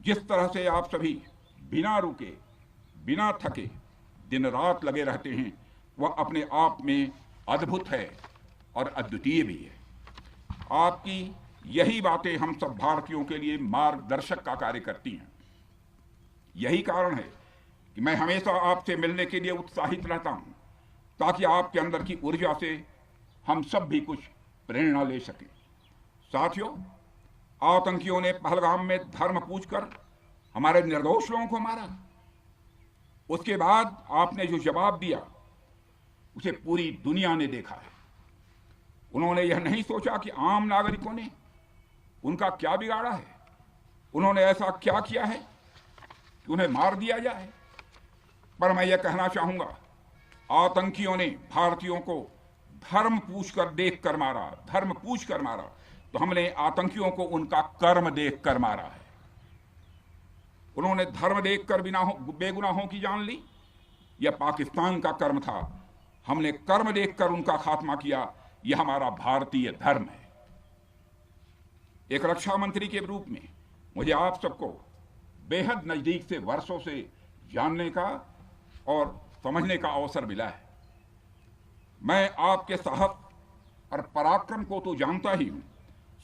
जिस तरह से आप सभी बिना रुके, बिना थके दिन रात लगे रहते हैं, वह अपने आप में अद्भुत है और अद्वितीय भी है। आपकी यही बातें हम सब भारतीयों के लिए मार्गदर्शक का कार्य करती हैं। यही कारण है कि मैं हमेशा आपसे मिलने के लिए उत्साहित रहता हूं, ताकि आपके अंदर की ऊर्जा से हम सब भी कुछ प्रेरणा ले सकें। साथियों, आतंकियों ने पहलगाम में धर्म पूछकर हमारे निर्दोष लोगों को मारा। उसके बाद आपने जो जवाब दिया उसे पूरी दुनिया ने देखा है। उन्होंने यह नहीं सोचा कि आम नागरिकों ने उनका क्या बिगाड़ा है, उन्होंने ऐसा क्या किया है कि उन्हें मार दिया जाए। पर मैं यह कहना चाहूंगा, आतंकियों ने भारतीयों को धर्म पूछकर देखकर मारा, धर्म पूछकर मारा, तो हमने आतंकियों को उनका कर्म देखकर मारा है। उन्होंने धर्म देखकर बेगुनाहों की जान ली। यह पाकिस्तान का कर्म था, हमने कर्म देखकर उनका खात्मा किया। यह हमारा भारतीय धर्म है। एक रक्षा मंत्री के रूप में मुझे आप सबको बेहद नजदीक से वर्षों से जानने का और समझने का अवसर मिला है। मैं आपके साहस और पराक्रम को तो जानता ही हूं,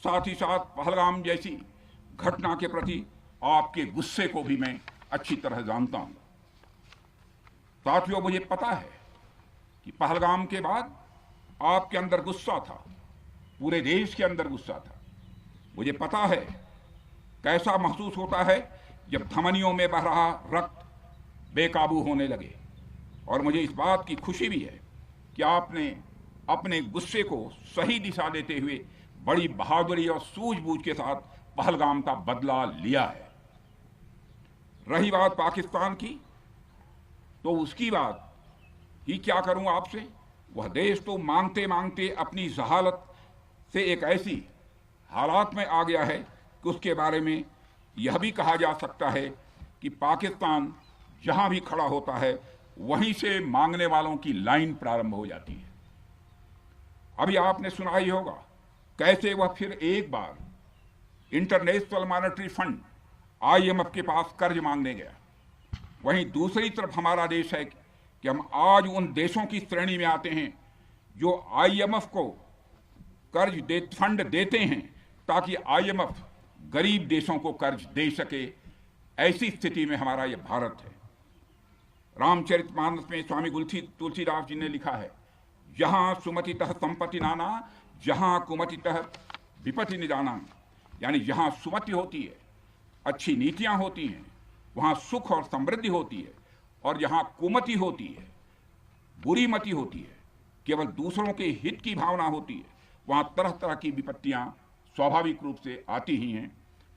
साथ ही साथ पहलगाम जैसी घटना के प्रति आपके गुस्से को भी मैं अच्छी तरह जानता हूं। साथियों, मुझे पता है कि पहलगाम के बाद आपके अंदर गुस्सा था, पूरे देश के अंदर गुस्सा था। मुझे पता है कैसा महसूस होता है जब धमनियों में बह रहा रक्त बेकाबू होने लगे। और मुझे इस बात की खुशी भी है कि आपने अपने गुस्से को सही दिशा देते हुए बड़ी बहादुरी और सूझबूझ के साथ पहलगाम का बदला लिया है। रही बात पाकिस्तान की, तो उसकी बात ही क्या करूं आपसे। वह देश तो मांगते मांगते अपनी जहालत से एक ऐसी हालात में आ गया है कि उसके बारे में यह भी कहा जा सकता है कि पाकिस्तान जहां भी खड़ा होता है वहीं से मांगने वालों की लाइन प्रारंभ हो जाती है। अभी आपने सुना ही होगा कैसे वह फिर एक बार इंटरनेशनल मॉनेटरी फंड IMF के पास कर्ज मांगने गया। वहीं दूसरी तरफ हमारा देश है कि हम आज उन देशों की श्रेणी में आते हैं जो IMF को फंड देते हैं ताकि IMF गरीब देशों को कर्ज दे सके। ऐसी स्थिति में हमारा यह भारत है। रामचरितमानस में स्वामी तुलसीदास जी ने लिखा है, जहां सुमतितः संपत्ति नाना, जहां कुमतितः विपत्ति निदाना। यानी जहां सुमति होती है, अच्छी नीतियां होती हैं, वहां सुख और समृद्धि होती है, और जहां कुमति होती है, बुरी मति होती है, केवल दूसरों के हित की भावना होती है, वहां तरह तरह की विपत्तियां स्वाभाविक रूप से आती ही हैं।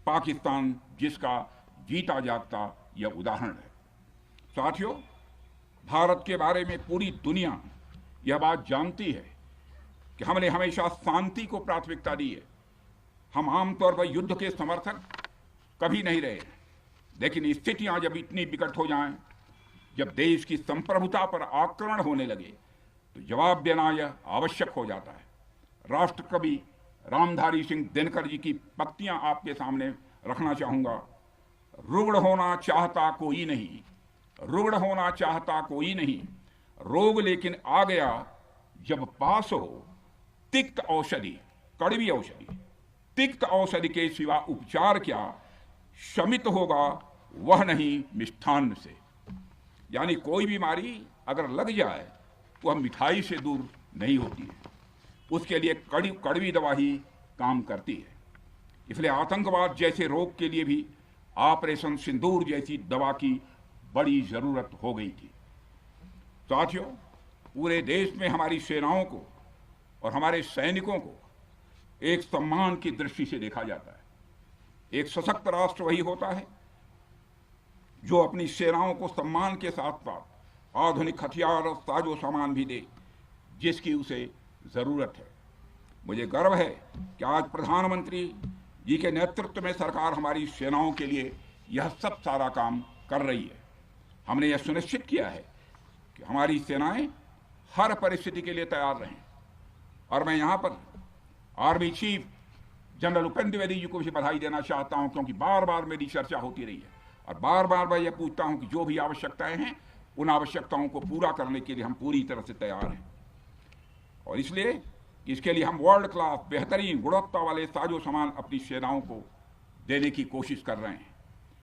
पाकिस्तान जिसका जीता जागता यह उदाहरण है। साथियों, भारत के बारे में पूरी दुनिया यह बात जानती है कि हमने हमेशा शांति को प्राथमिकता दी है। हम आमतौर पर युद्ध के समर्थक कभी नहीं रहे, लेकिन स्थितियां जब इतनी विकट हो जाएं, जब देश की संप्रभुता पर आक्रमण होने लगे, तो जवाब देना यह आवश्यक हो जाता है। राष्ट्रकवि रामधारी सिंह दिनकर जी की पंक्तियां आपके सामने रखना चाहूंगा। रुग्ण होना चाहता कोई नहीं, रुग्ण होना चाहता कोई नहीं, रोग लेकिन आ गया जब पास हो, तिक्त औषधि, कड़वी औषधि, तिक्त औषधि के सिवा उपचार क्या, शमित होगा वह नहीं मिष्ठान्न से। यानी कोई बीमारी अगर लग जाए तो वह मिठाई से दूर नहीं होती है, उसके लिए कड़वी दवा ही काम करती है। इसलिए आतंकवाद जैसे रोग के लिए भी ऑपरेशन सिंदूर जैसी दवा की बड़ी जरूरत हो गई थी। साथियों, पूरे देश में हमारी सेनाओं को और हमारे सैनिकों को एक सम्मान की दृष्टि से देखा जाता है। एक सशक्त राष्ट्र वही होता है जो अपनी सेनाओं को सम्मान के साथ साथ आधुनिक हथियार और साजो सामान भी दे जिसकी उसे जरूरत है। मुझे गर्व है कि आज प्रधानमंत्री जी के नेतृत्व में सरकार हमारी सेनाओं के लिए यह सब सारा काम कर रही है। हमने यह सुनिश्चित किया है कि हमारी सेनाएं हर परिस्थिति के लिए तैयार रहें। और मैं यहाँ पर army chief general Upendra Dwivedi ji को भी बधाई देना चाहता हूं, क्योंकि बार बार मेरी चर्चा होती रही है और बार बार मैं ये पूछता हूं कि जो भी आवश्यकताएं हैं उन आवश्यकताओं को पूरा करने के लिए हम पूरी तरह से तैयार हैं। और इसलिए इसके लिए हम वर्ल्ड क्लास बेहतरीन गुणवत्ता वाले साजो सामान अपनी सेनाओं को देने की कोशिश कर रहे हैं।